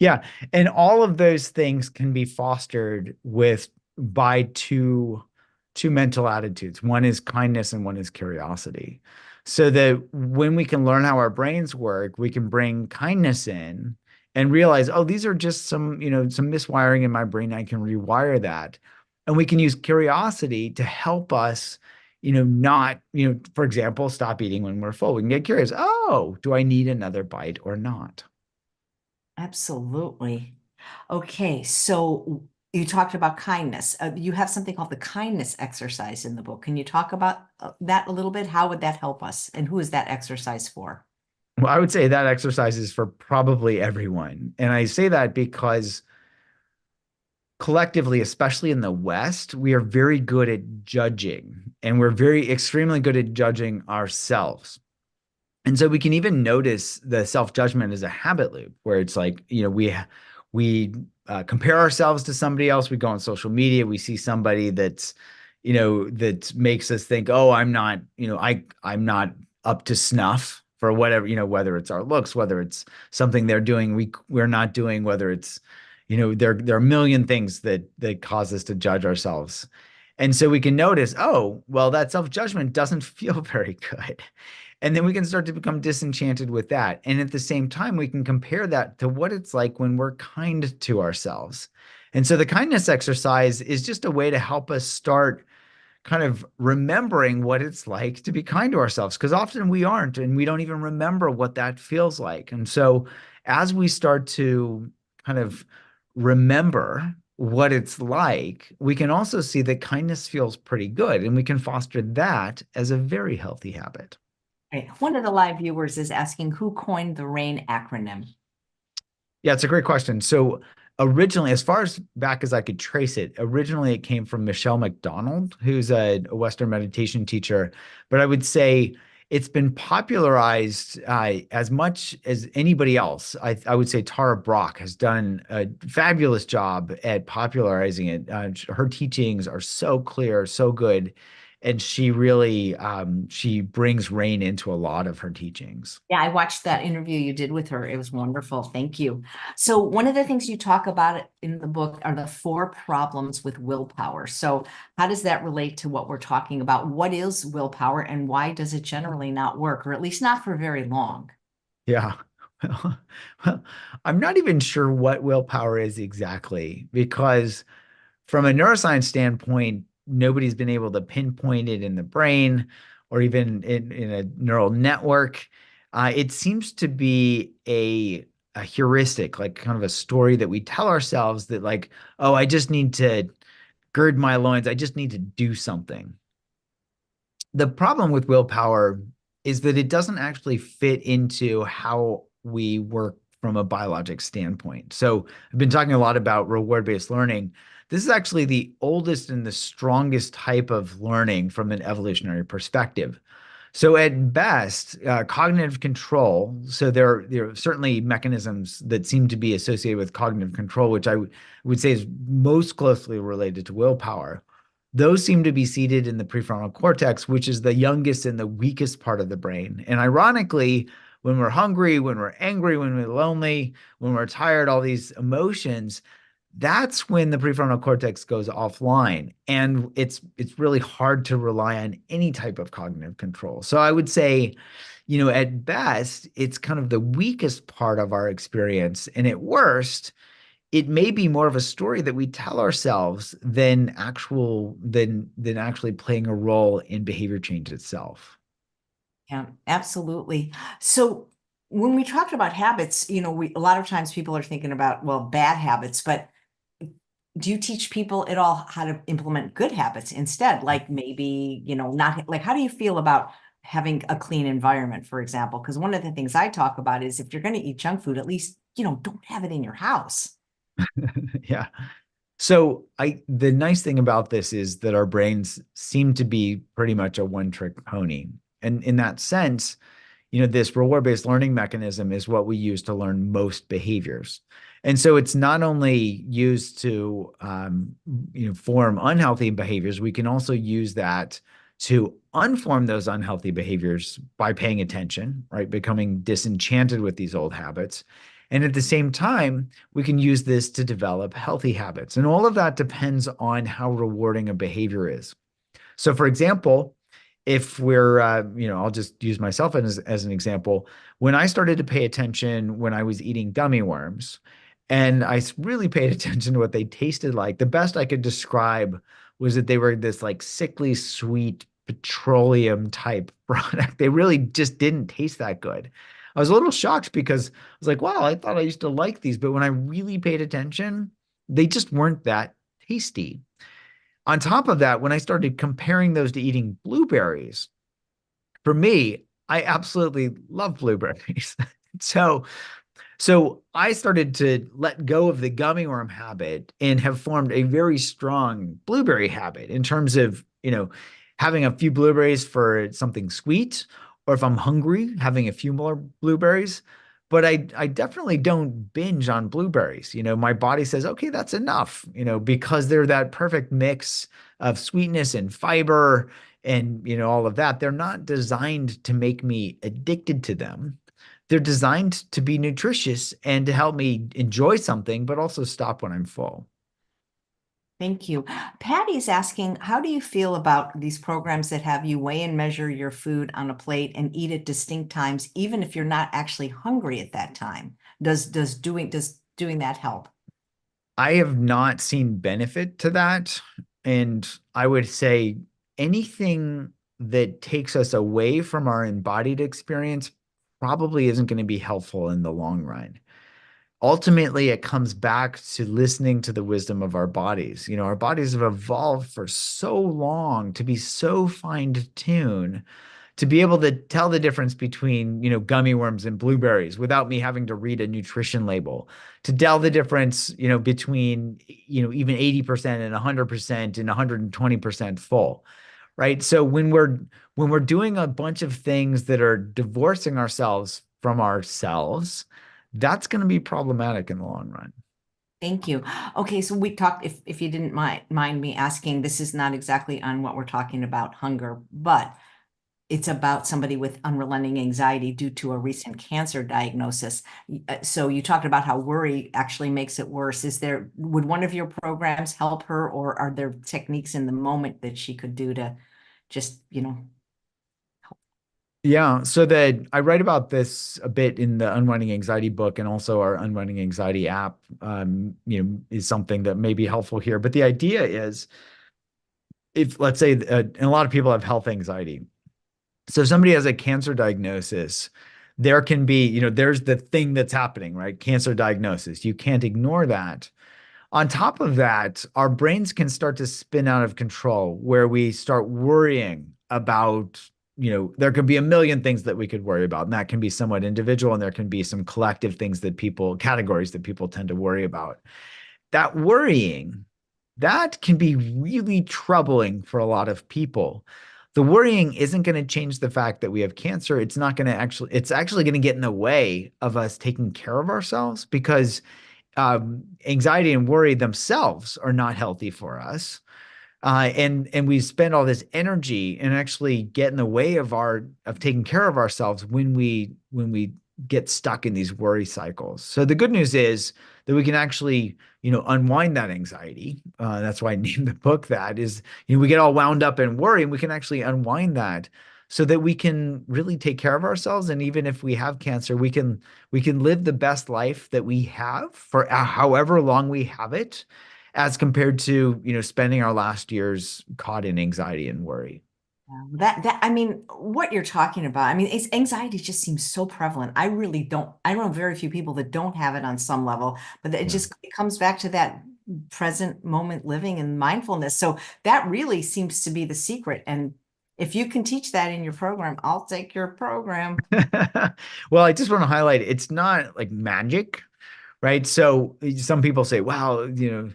Yeah. And all of those things can be fostered by two mental attitudes. One is kindness and one is curiosity. So that when we can learn how our brains work, we can bring kindness in and realize, oh, these are just some miswiring in my brain. I can rewire that. And we can use curiosity to help us, not, for example, stop eating when we're full. We can get curious. Oh, do I need another bite or not? Absolutely. Okay, so you talked about kindness. You have something called the kindness exercise in the book. Can you talk about that a little bit? How would that help us? And who is that exercise for? Well, I would say that exercise is for probably everyone. And I say that because collectively, especially in the West, we are very good at judging and we're very extremely good at judging ourselves. And so we can even notice the self-judgment as a habit loop where it's like, we compare ourselves to somebody else. We go on social media, we see somebody that makes us think, oh, I'm not up to snuff for whatever, whether it's our looks, whether it's something they're doing we're not doing, whether it's, there are a million things that cause us to judge ourselves. And so we can notice, oh, well, that self-judgment doesn't feel very good. And then we can start to become disenchanted with that. And at the same time, we can compare that to what it's like when we're kind to ourselves. And so the kindness exercise is just a way to help us start kind of remembering what it's like to be kind to ourselves, because often we aren't, and we don't even remember what that feels like. And so as we start to kind of remember what it's like, we can also see that kindness feels pretty good, and we can foster that as a very healthy habit. Okay. One of the live viewers is asking who coined the RAIN acronym. Yeah, it's a great question. So originally, as far as back as I could trace it, originally it came from Michelle McDonald, who's a Western meditation teacher. But I would say it's been popularized as much as anybody else. I would say Tara Brach has done a fabulous job at popularizing it. Her teachings are so clear, so good. And she really she brings R.A.I.N into a lot of her teachings. Yeah, I watched that interview you did with her. It was wonderful. Thank you. So, one of the things you talk about in the book are the four problems with willpower. So, how does that relate to what we're talking about? What is willpower and why does it generally not work, or at least not for very long? Yeah. Well, I'm not even sure what willpower is exactly because from a neuroscience standpoint, nobody's been able to pinpoint it in the brain or even in a neural network. It seems to be a heuristic, like kind of a story that we tell ourselves that, like, oh, I just need to gird my loins. I just need to do something. The problem with willpower is that it doesn't actually fit into how we work from a biologic standpoint. So I've been talking a lot about reward-based learning. This is actually the oldest and the strongest type of learning from an evolutionary perspective. So at best, cognitive control, so there are certainly mechanisms that seem to be associated with cognitive control, which would say is most closely related to willpower. Those seem to be seated in the prefrontal cortex, which is the youngest and the weakest part of the brain. And ironically, when we're hungry, when we're angry, when we're lonely, when we're tired, all these emotions, that's when the prefrontal cortex goes offline. And it's really hard to rely on any type of cognitive control. So I would say, at best, it's kind of the weakest part of our experience. And at worst, it may be more of a story that we tell ourselves than actually playing a role in behavior change itself. Yeah, absolutely. So when we talked about habits, we a lot of times people are thinking about, well, bad habits, but do you teach people at all how to implement good habits instead? Like maybe, not like how do you feel about having a clean environment, for example? Because one of the things I talk about is if you're going to eat junk food, at least, don't have it in your house. Yeah. So the nice thing about this is that our brains seem to be pretty much a one-trick pony. And in that sense, this reward-based learning mechanism is what we use to learn most behaviors. And so it's not only used to form unhealthy behaviors, we can also use that to unform those unhealthy behaviors by paying attention, right? Becoming disenchanted with these old habits. And at the same time, we can use this to develop healthy habits. And all of that depends on how rewarding a behavior is. So, for example, if I'll just use myself as an example. When I started to pay attention when I was eating gummy worms, and really paid attention to what they tasted like, the best I could describe was that they were this like sickly sweet petroleum type product. They really just didn't taste that good. I was a little shocked because I was like, wow, I thought I used to like these, but when I really paid attention, they just weren't that tasty. On top of that, when I started comparing those to eating blueberries, for me, I absolutely love blueberries. So so I started to let go of the gummy worm habit and have formed a very strong blueberry habit in terms of, having a few blueberries for something sweet, or if I'm hungry, having a few more blueberries. But I definitely don't binge on blueberries. My body says, okay, that's enough, because they're that perfect mix of sweetness and fiber and, all of that. They're not designed to make me addicted to them. They're designed to be nutritious and to help me enjoy something, but also stop when I'm full. Thank you. Patty's asking, how do you feel about these programs that have you weigh and measure your food on a plate and eat at distinct times, even if you're not actually hungry at that time? Does doing that help? I have not seen benefit to that. And I would say anything that takes us away from our embodied experience probably isn't going to be helpful in the long run. Ultimately, it comes back to listening to the wisdom of our bodies. Our bodies have evolved for so long to be so fine-tuned to be able to tell the difference between, gummy worms and blueberries without me having to read a nutrition label, to tell the difference, between, even 80% and 100% and 120% full, right? So when we're doing a bunch of things that are divorcing ourselves from ourselves, that's going to be problematic in the long run. Thank you. Okay, so we talked, if you didn't mind me asking, this is not exactly on what we're talking about, hunger, but it's about somebody with unrelenting anxiety due to a recent cancer diagnosis. So you talked about how worry actually makes it worse. Would one of your programs help her, or are there techniques in the moment that she could do to just, help? Yeah, so that I write about this a bit in the Unwinding Anxiety book, and also our Unwinding Anxiety app, is something that may be helpful here. But the idea is, if let's say, and a lot of people have health anxiety. So if somebody has a cancer diagnosis, there can be, there's the thing that's happening, right? Cancer diagnosis. You can't ignore that. On top of that, our brains can start to spin out of control where we start worrying about, there could be a million things that we could worry about. And that can be somewhat individual, and there can be some collective things that categories that people tend to worry about. That worrying, that can be really troubling for a lot of people. The worrying isn't going to change the fact that we have cancer. It's actually going to get in the way of us taking care of ourselves, because anxiety and worry themselves are not healthy for us. And we spend all this energy and actually get in the way of taking care of ourselves when we get stuck in these worry cycles. So the good news is that we can actually, unwind that anxiety. That's why I named the book that. Is, we get all wound up in worry, and we can actually unwind that so that we can really take care of ourselves. And even if we have cancer, we can live the best life that we have for however long we have it, as compared to, spending our last years caught in anxiety and worry. I mean, what you're talking about, I mean, anxiety just seems so prevalent. I know very few people that don't have it on some level, but Yeah. it comes back to that present moment living and mindfulness. So that really seems to be the secret. And if you can teach that in your program, I'll take your program. Well, I just want to highlight, it's not like magic, right? So some people say, wow,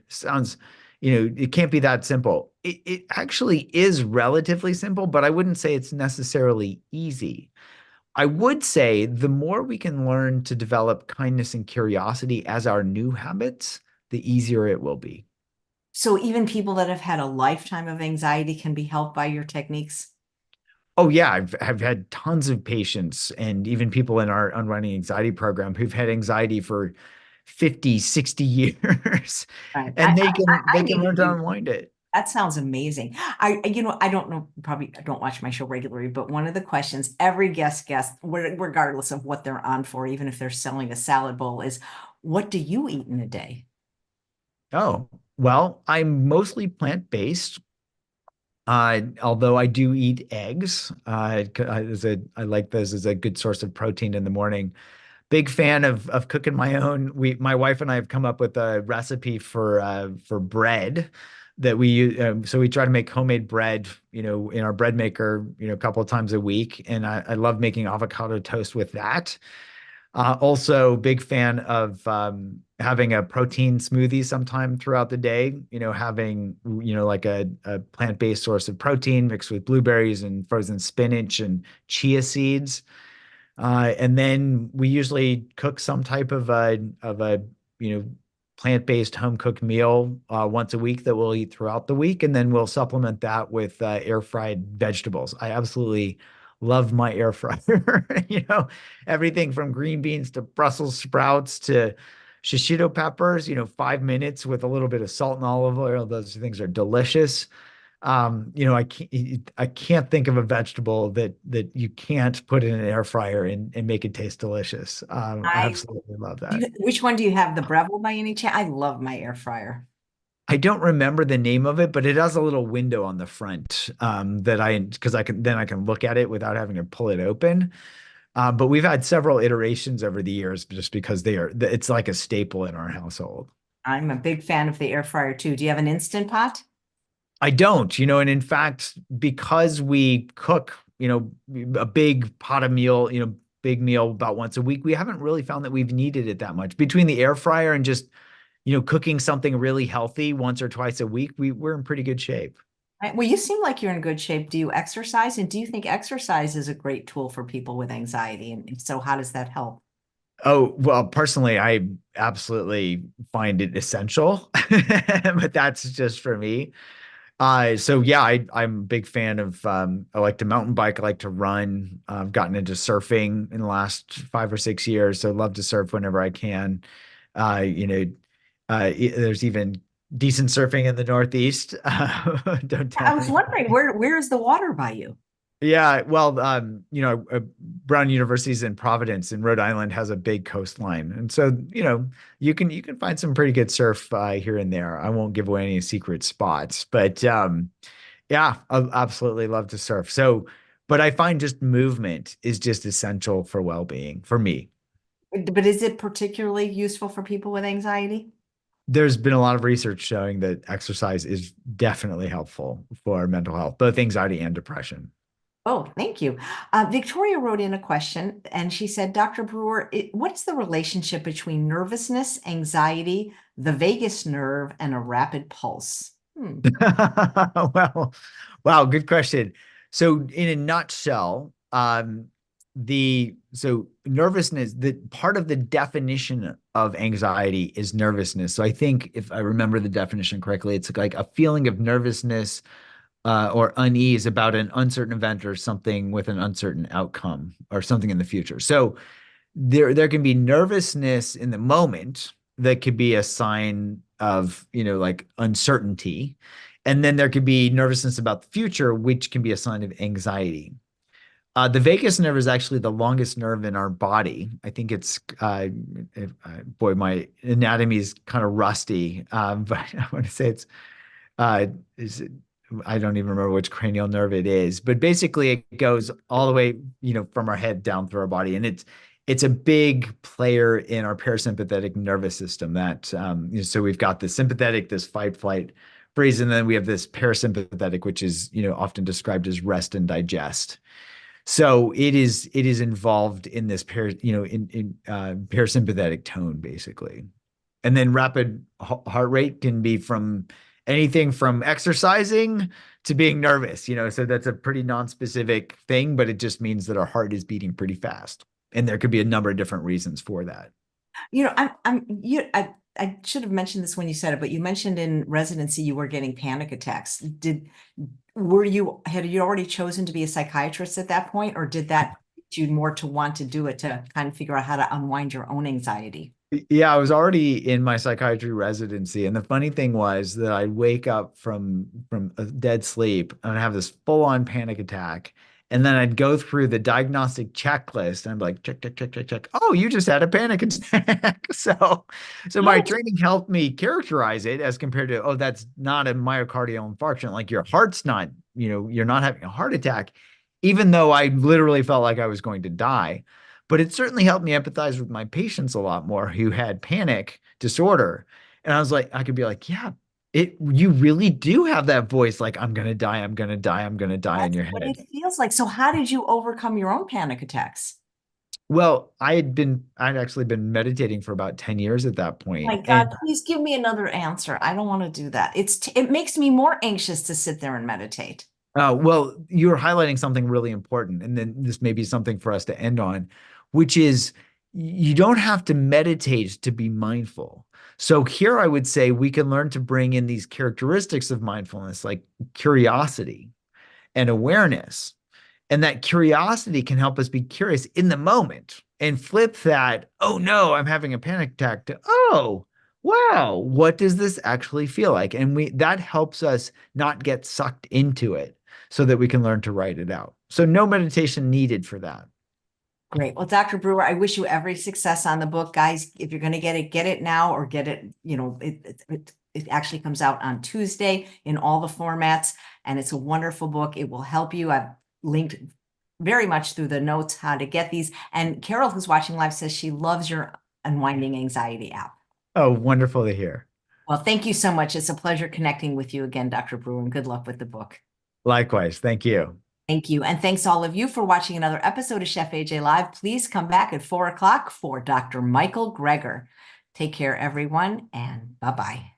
sounds, it can't be that simple. It actually is relatively simple, but I wouldn't say it's necessarily easy. I would say the more we can learn to develop kindness and curiosity as our new habits, the easier it will be. So even people that have had a lifetime of anxiety can be helped by your techniques. Oh yeah, I've had tons of patients, and even people in our Unwinding Anxiety program who've had anxiety for 50, 60 years, Right. and they I can need to learn to do unwind it. That sounds amazing. I don't know, probably I don't watch my show regularly, but one of the questions every guest, regardless of what they're on for, even if they're selling a salad bowl, is what do you eat in a day? Oh, well, I'm mostly plant-based. Although I do eat eggs, I like those as a good source of protein in the morning. Big fan of cooking my own. My wife and I have come up with a recipe for bread that we use. So we try to make homemade bread, in our bread maker, a couple of times a week, and I love making avocado toast with that. Also, big fan of having a protein smoothie sometime throughout the day. Having like a plant-based source of protein mixed with blueberries and frozen spinach and chia seeds. And then we usually cook some type of a you know plant-based home cooked meal once a week that we'll eat throughout the week, and then we'll supplement that with air fried vegetables. I absolutely love my air fryer. Everything from green beans to Brussels sprouts to shishito peppers. 5 minutes with a little bit of salt and olive oil. Those things are delicious. I can't think of a vegetable that you can't put in an air fryer and make it taste delicious. I I absolutely love that. Which one do you have? The Breville by any chance? I love my air fryer. I don't remember the name of it, but it has a little window on the front, because I can look at it without having to pull it open. But we've had several iterations over the years, just because it's like a staple in our household. I'm a big fan of the air fryer too. Do you have an Instant Pot? I don't, and in fact, because we cook, a big pot of meal, big meal about once a week, we haven't really found that we've needed it that much. Between the air fryer and just, cooking something really healthy once or twice a week, we're in pretty good shape. Right. Well, you seem like you're in good shape. Do you exercise? And do you think exercise is a great tool for people with anxiety? And if so, how does that help? Oh, well, personally, I absolutely find it essential, but that's just for me. So yeah, I'm a big fan of I like to mountain bike, I like to run. I've gotten into surfing in the last 5 or 6 years, so love to surf whenever I can. You know, there's even decent surfing in the Northeast. Don't tell I was wondering anybody. where is the water by you? Yeah, well, Brown University's in Providence in Rhode Island has a big coastline, and so you can find some pretty good surf here and there. I won't give away any secret spots, but yeah, I absolutely love to surf. So, but I find just movement is just essential for well-being for me. But is it particularly useful for people with anxiety? There's been a lot of research showing that exercise is definitely helpful for mental health, both anxiety and depression. Oh, thank you. Victoria wrote in a question and she said, Dr. Brewer, what's the relationship between nervousness, anxiety, the vagus nerve, and a rapid pulse? Hmm. Well, wow, good question. So, in a nutshell, the so nervousness, the part of the definition of anxiety is nervousness. So, I think if I remember the definition correctly, it's like a feeling of nervousness or unease about an uncertain event or something with an uncertain outcome or something in the future. So, there can be nervousness in the moment that could be a sign of like uncertainty, and then there could be nervousness about the future, which can be a sign of anxiety. The vagus nerve is actually the longest nerve in our body. I think it's boy, my anatomy is kind of rusty, but I want to say it's is it, I don't even remember which cranial nerve it is, but basically it goes all the way, from our head down through our body, and it's a big player in our parasympathetic nervous system. That so we've got the sympathetic, this fight flight freeze, and then we have this parasympathetic, which is often described as rest and digest. So it is involved in this parasympathetic tone basically. And then rapid heart rate can be from anything from exercising to being nervous, so that's a pretty non-specific thing, but it just means that our heart is beating pretty fast. And there could be a number of different reasons for that. I should have mentioned this when you said it, but you mentioned in residency you were getting panic attacks. Had you already chosen to be a psychiatrist at that point, or did that lead you more to want to do it to kind of figure out how to unwind your own anxiety? Yeah, I was already in my psychiatry residency, and the funny thing was that I'd wake up from a dead sleep and I'd have this full-on panic attack, and then I'd go through the diagnostic checklist and I'm like, check, check, check, check, check. Oh, you just had a panic attack. So my No. training helped me characterize it as compared to, oh, that's not a myocardial infarction. Like your heart's not, you're not having a heart attack, even though I literally felt like I was going to die. But it certainly helped me empathize with my patients a lot more who had panic disorder. And I was like, I could be like, yeah, you really do have that voice like, I'm gonna die, I'm gonna die, I'm gonna die in That's your what head. it feels like. So how did you overcome your own panic attacks? Well, I'd actually been meditating for about 10 years at that My point. God, And please give me another answer. I don't want to do that. It makes me more anxious to sit there and meditate. well, you're highlighting something really important, and then this may be something for us to end on, which is you don't have to meditate to be mindful. So here I would say we can learn to bring in these characteristics of mindfulness, like curiosity and awareness. And that curiosity can help us be curious in the moment and flip that, oh no, I'm having a panic attack, to, oh, wow, what does this actually feel like? And that helps us not get sucked into it so that we can learn to write it out. So no meditation needed for that. Great. Well, Dr. Brewer, I wish you every success on the book, guys. If you're going to get it now or get it, it actually comes out on Tuesday in all the formats, and it's a wonderful book. It will help you. I've linked very much through the notes how to get these. And Carol, who's watching live, says she loves your Unwinding Anxiety app. Oh, wonderful to hear. Well, thank you so much. It's a pleasure connecting with you again, Dr. Brewer, and good luck with the book. Likewise. Thank you. Thank you. And thanks all of you for watching another episode of Chef AJ Live. Please come back at 4 o'clock for Dr. Michael Greger. Take care, everyone, and bye-bye.